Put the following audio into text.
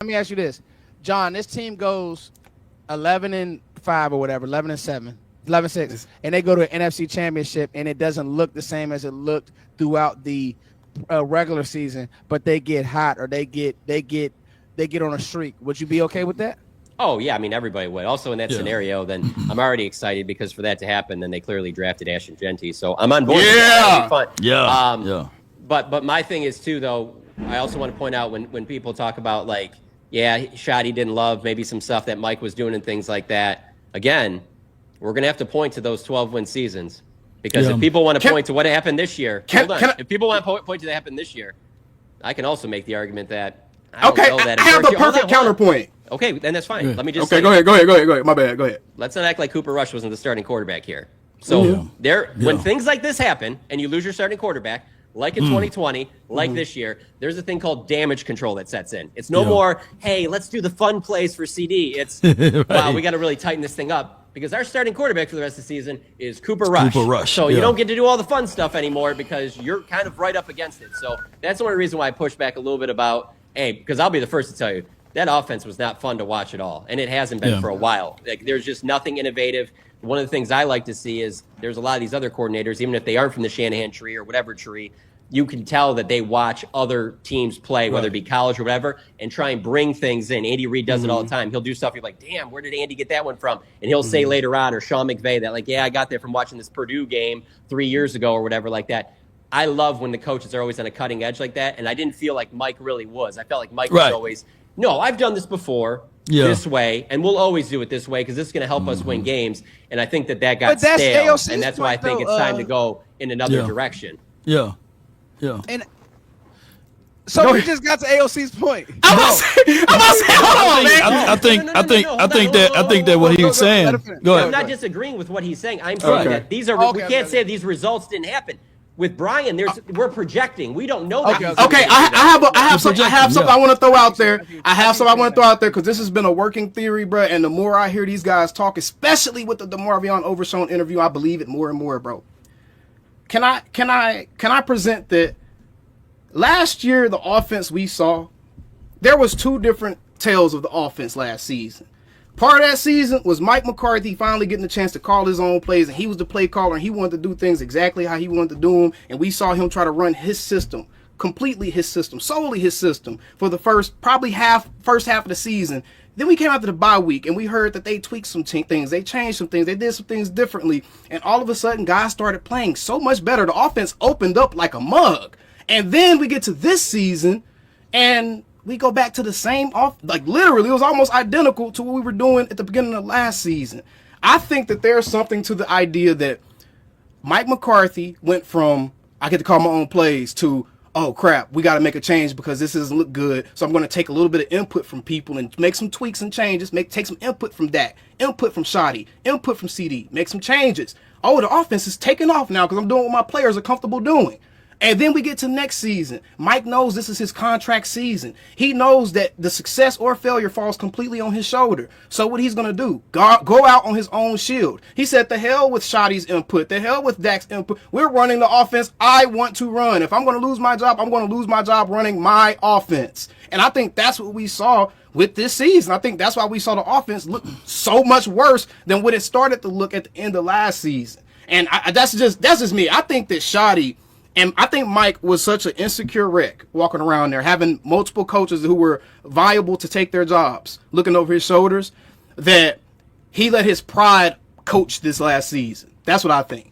let me ask you this, John. This team goes 11-5 or whatever, 11-7, 11-6, and they go to an NFC Championship, and it doesn't look the same as it looked throughout the regular season. But they get hot, or they get on a streak. Would you be okay with that? Oh, yeah. I mean, everybody would. Also, in that scenario, then I'm already excited because for that to happen, then they clearly drafted Ashton Genty. So I'm on board. Yeah. Fun. Yeah. But my thing is, too, though, I also want to point out when people talk about, like, shot he didn't love, maybe some stuff that Mike was doing and things like that. Again, we're going to have to point to those 12-win seasons. Because if people want to point to what happened this year, if people want to point to what happened this year, I can also make the argument that I have the perfect counterpoint. Okay, then that's fine. Let me just go ahead. My bad. Go ahead. Let's not act like Cooper Rush wasn't the starting quarterback here. So when things like this happen and you lose your starting quarterback, like in 2020, like this year, there's a thing called damage control that sets in. It's no more, hey, let's do the fun plays for CD. It's, wow, we got to really tighten this thing up. Because our starting quarterback for the rest of the season is Cooper Rush. So you don't get to do all the fun stuff anymore because you're kind of right up against it. So that's the only reason why I push back a little bit about, because I'll be the first to tell you, that offense was not fun to watch at all. And it hasn't been for a while. Like, there's just nothing innovative. One of the things I like to see is there's a lot of these other coordinators, even if they aren't from the Shanahan tree or whatever tree, you can tell that they watch other teams play, whether it be college or whatever, and try and bring things in. Andy Reid does it all the time. He'll do stuff, you're like, damn, where did Andy get that one from? And he'll say later on, or Sean McVay, that like, I got that from watching this Purdue game 3 years ago or whatever like that. I love when the coaches are always on a cutting edge like that, and I didn't feel like Mike really was. I felt like Mike was always, no, I've done this before this way, and we'll always do it this way because this is going to help us win games. And I think that got stale, and that's why I think it's time to go in another direction. And so we just got to AOC's point. I'm about to say, hold on, man. I think that what he was saying. Go ahead. I'm not disagreeing with what he's saying. I'm saying that these are we can't say these results didn't happen. With Brian, we're projecting. We don't know that. Okay, I have something I want to throw out there. Because this has been a working theory, bro. And the more I hear these guys talk, especially with the DeMarvion Overshown interview, I believe it more and more, bro. Can I present that? Last year, the offense we saw, there was two different tales of the offense last season. Part of that season was Mike McCarthy finally getting the chance to call his own plays, and he was the play caller, and he wanted to do things exactly how he wanted to do them, and we saw him try to run his system, completely his system, solely his system, for the first half of the season. Then we came after the bye week, and we heard that they tweaked some things, they changed some things, they did some things differently, and all of a sudden, guys started playing so much better. The offense opened up like a mug. And then we get to this season, and we go back to the same like literally, it was almost identical to what we were doing at the beginning of last season. I think that there's something to the idea that Mike McCarthy went from, I get to call my own plays, to, oh crap, we got to make a change because this doesn't look good. So I'm going to take a little bit of input from people and make some tweaks and changes, take some input from Dak, input from Shoddy, input from CD, make some changes. Oh, the offense is taking off now because I'm doing what my players are comfortable doing. And then we get to next season. Mike knows this is his contract season. He knows that the success or failure falls completely on his shoulder. So what he's going to do, go out on his own shield. He said, the hell with Shoddy's input, the hell with Dak's input. We're running the offense I want to run. If I'm going to lose my job, I'm going to lose my job running my offense. And I think that's what we saw with this season. I think that's why we saw the offense look so much worse than what it started to look at the end of last season. And that's just me. I think that Shoddy, and I think Mike was such an insecure wreck walking around there, having multiple coaches who were viable to take their jobs, looking over his shoulders, that he let his pride coach this last season. That's what I think.